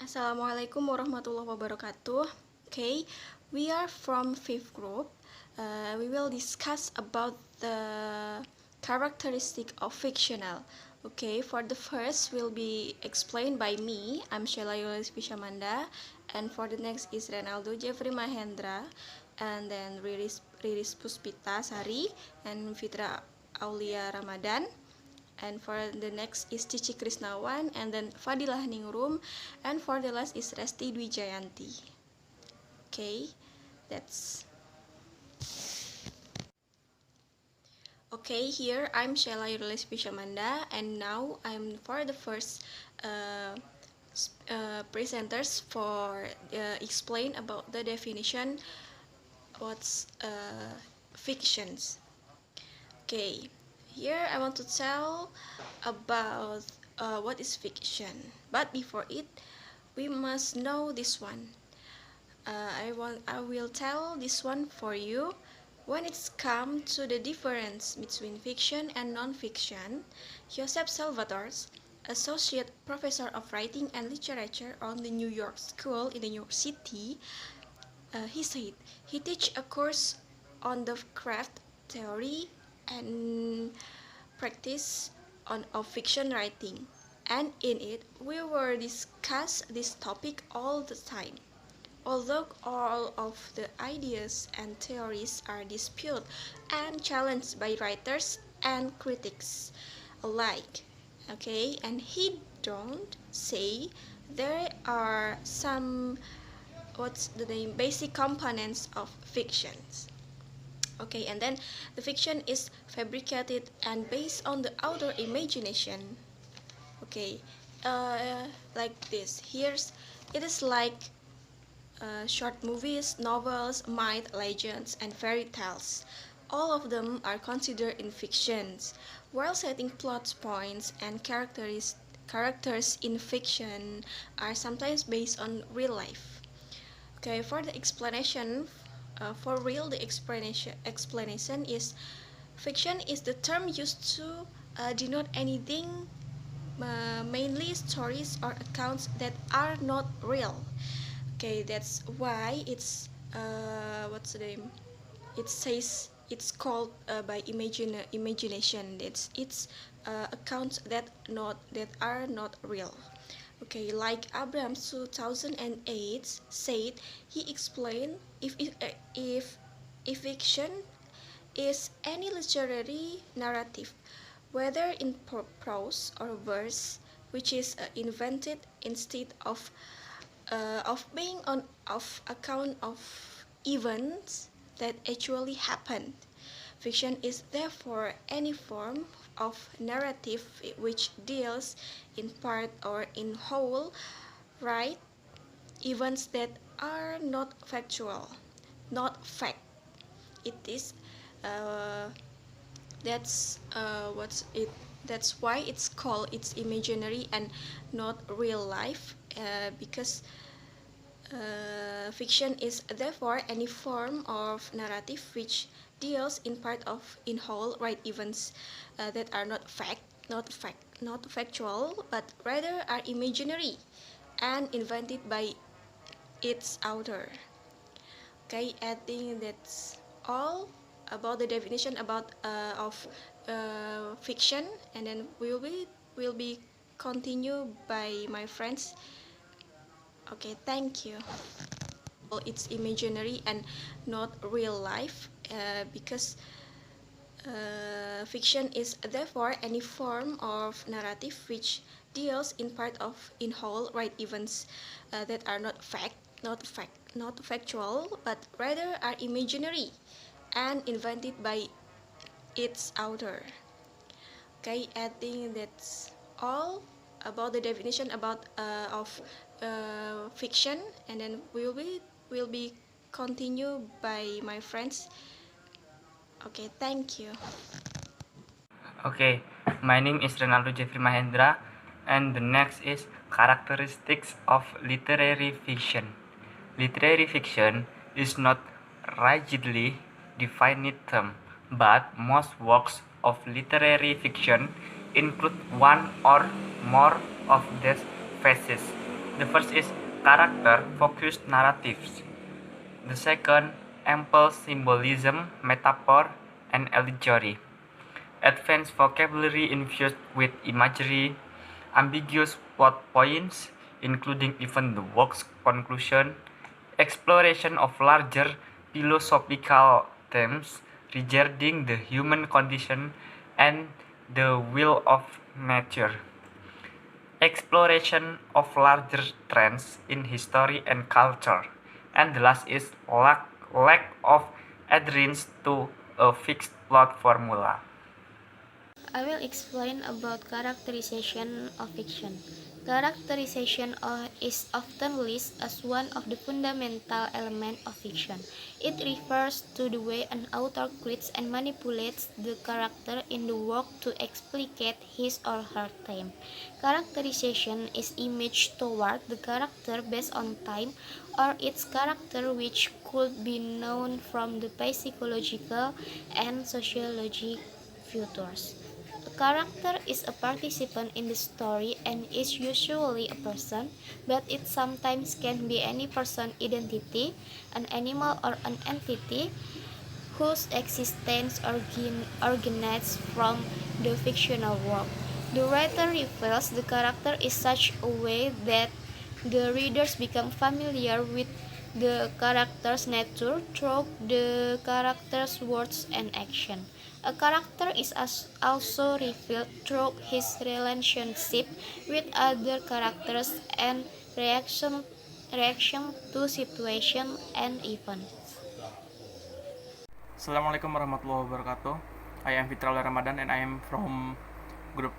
Assalamualaikum warahmatullahi wabarakatuh. Okay, we are from fifth group. We will discuss about the characteristic of fictional. Okay, for the first will be explained by me. I'm Sheila Yulis Pishamanda, and for the next is Renaldo Jeffrey Mahendra, and then Riris Puspita Sari, and Fitra Aulia Ramadan. And for the next is Cici Krisnawan, and then Fadilah Ningrum, and for the last is Resti Dwi Jayanti. Okay, that's okay. Here I'm Sheila Yulis Pishamanda, and now I'm for the first presenters for explain about the definition what's fictions. Okay, here I want to tell about what is fiction. But before it, we must know this one. I will tell this one for you. When it's come to the difference between fiction and non-fiction, Joseph Salvatore, associate professor of writing and literature on the New York School in the New York City, he said he teach a course on the craft, theory, and practice of fiction writing, and in it we will discuss this topic all the time. Although all of the ideas and theories are disputed and challenged by writers and critics alike, okay, and he don't say there are some basic components of fictions. Okay, and then the fiction is fabricated and based on the author imagination. Okay, like this. Here's it is like short movies, novels, myth, legends, and fairy tales. All of them are considered in fictions, while setting plot points and characters in fiction are sometimes based on real life. Okay, for the explanation, for real, the explanation is fiction is the term used to denote anything, mainly stories or accounts that are not real. Okay, that's why it's what's the name? It says it's called by imagination. It's accounts that are not real. Okay, like Abraham 2008 said, he explained if fiction is any literary narrative, whether in prose or verse, which is invented instead of being on of account of events that actually happened. Fiction is therefore any form of narrative which deals in part or in whole right events that are not factual, not fact. It is what's it. That's why it's called it's imaginary and not real life, because fiction is therefore any form of narrative which deals in part of in whole right events that are not factual, but rather are imaginary and invented by its author. Okay, I think that's all about the definition about of fiction, and then will be continued by my friends. Okay, thank you. Well, it's imaginary and not real life, because fiction is therefore any form of narrative which deals in part of in whole right events that are not factual, but rather are imaginary and invented by its author. Okay, I think that's all about the definition about of fiction, and then will be continued by my friends. Okay, thank you. Okay, my name is Renaldo Jeffrey Mahendra, and the next is characteristics of literary fiction. Literary fiction is not rigidly defined term, but most works of literary fiction include one or more of these phases. The first is character-focused narratives. The second, ample symbolism, metaphor, and allegory. Advanced vocabulary infused with imagery, ambiguous plot points, including even the work's conclusion, exploration of larger philosophical themes regarding the human condition and the will of nature, exploration of larger trends in history and culture, and the last is lack of adherence to a fixed plot formula. I will explain about characterization of fiction. Characterization is often listed as one of the fundamental elements of fiction. It refers to the way an author creates and manipulates the character in the work to explicate his or her theme. Characterization is image toward the character based on time or its character, which could be known from the psychological and sociological features. A character is a participant in the story and is usually a person, but it sometimes can be any person identity, an animal or an entity whose existence originates from the fictional work. The writer reveals the character in such a way that the readers become familiar with the character's nature through the character's words and action. A character is also revealed through his relationship with other characters and reaction to situation and events. Assalamualaikum warahmatullahi wabarakatuh. I am Fitral Ramadan and I am from group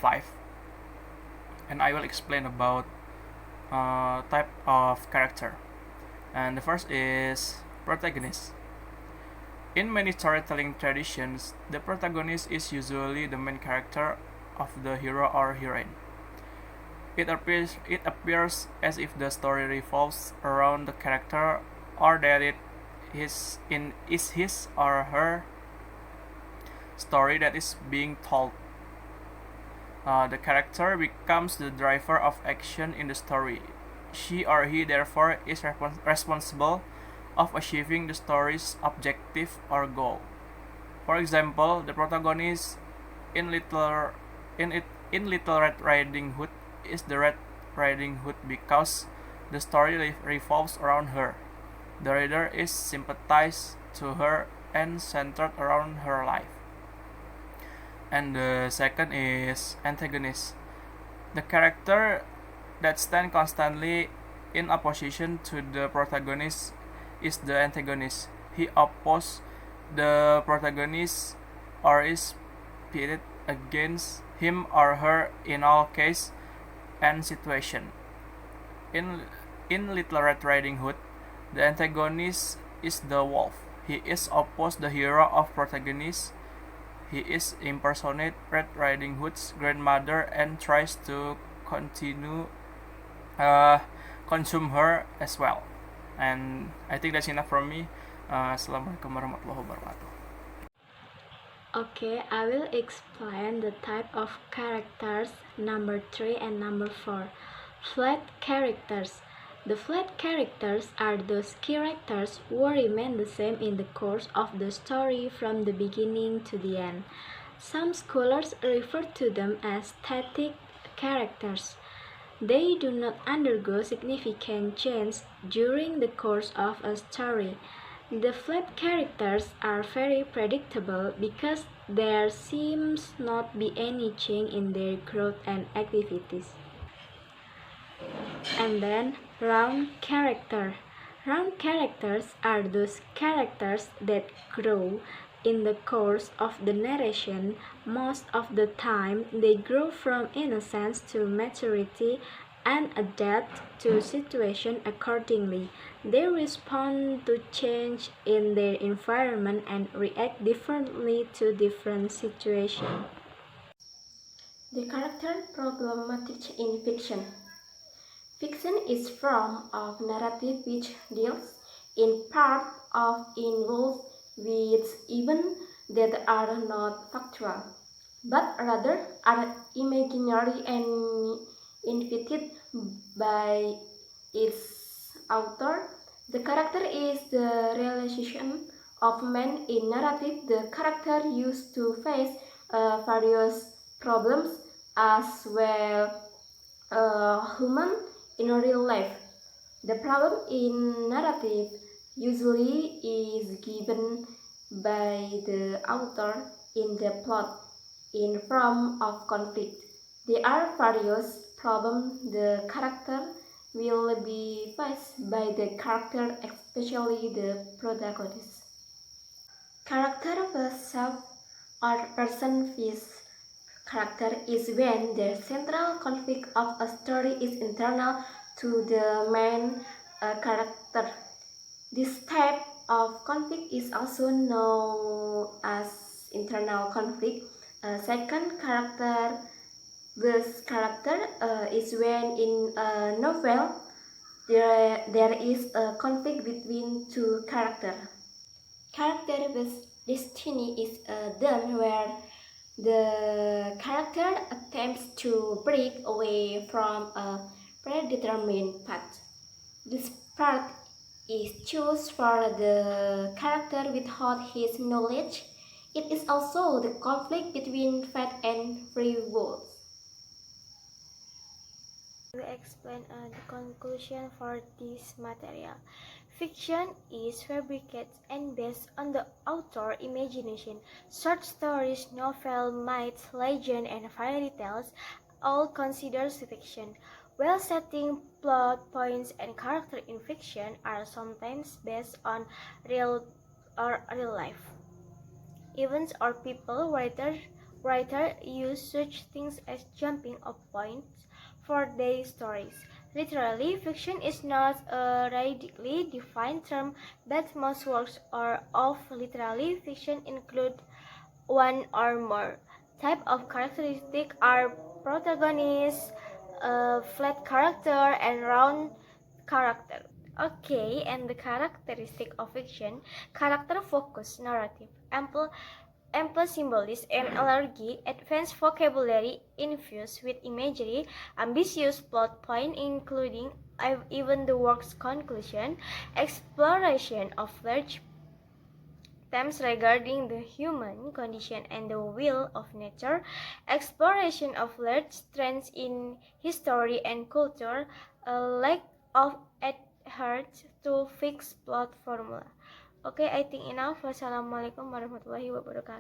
5, and I will explain about type of character. And the first is protagonist. In many storytelling traditions, the protagonist is usually the main character of the hero or heroine. It appears as if the story revolves around the character, or that is his or her story that is being told. The character becomes the driver of action in the story. She or he therefore is responsible of achieving the story's objective or goal. For example, the protagonist in Little Red Riding Hood is the Red Riding Hood because the story revolves around her. The reader is sympathized to her and centered around her life. And the second is antagonist. The character that stands constantly in opposition to the protagonist is the antagonist. He opposes the protagonist or is pitted against him or her in all cases and situations. In Little Red Riding Hood, the antagonist is the wolf. He is opposed the hero of protagonist. He is impersonate Red Riding Hood's grandmother and tries to continue consume her as well. And I think that's enough from me. Assalamualaikum warahmatullahi wabarakatuh. Okay, I will explain the type of characters number 3 and number 4. Flat characters. The flat characters are those characters who remain the same in the course of the story from the beginning to the end. Some scholars refer to them as static characters. They do not undergo significant change during the course of a story. The flat characters are very predictable because there seems not be any change in their growth and activities. And then round character. Round characters are those characters that grow in the course of the narration. Most of the time they grow from innocence to maturity and adapt to situation accordingly. They respond to change in their environment and react differently to different situations. The character problematic in fiction. Fiction is a form of narrative which deals in part of involves with events that are not factual, but rather are imaginary and invented by its author. The character is the realization of man in narrative. The character used to face various problems as well human in real life. The problem in narrative usually is given by the author in the plot in form of conflict. There are various problems the character will be faced by the character, especially the protagonist. Character self or person face character is when the central conflict of a story is internal to the main character. This type of conflict is also known as internal conflict. Second character this character is when in a novel there is a conflict between two characters. Character with destiny is done where the character attempts to break away from a predetermined path. This path is chosen for the character without his knowledge. It is also the conflict between fate and free will. We explain the conclusion for this material. Fiction is fabricated and based on the author's imagination. Short stories, novel, myths, legend, and fairy tales all considered fiction. While setting, plot points, and character in fiction are sometimes based on real real life events or people, writer use such things as jumping off points for their stories. Literary fiction is not a readily defined term, but most works of literary fiction include one or more type of characteristic are protagonist, flat character, and round character. Okay, and the characteristic of fiction: character focused narrative, ample symbolism and allergy, advanced vocabulary infused with imagery, ambitious plot point including even the work's conclusion, exploration of large themes regarding the human condition and the will of nature, exploration of large trends in history and culture, a lack of adherence to fixed plot formula. Okay, I think enough. Wassalamualaikum warahmatullahi wabarakatuh.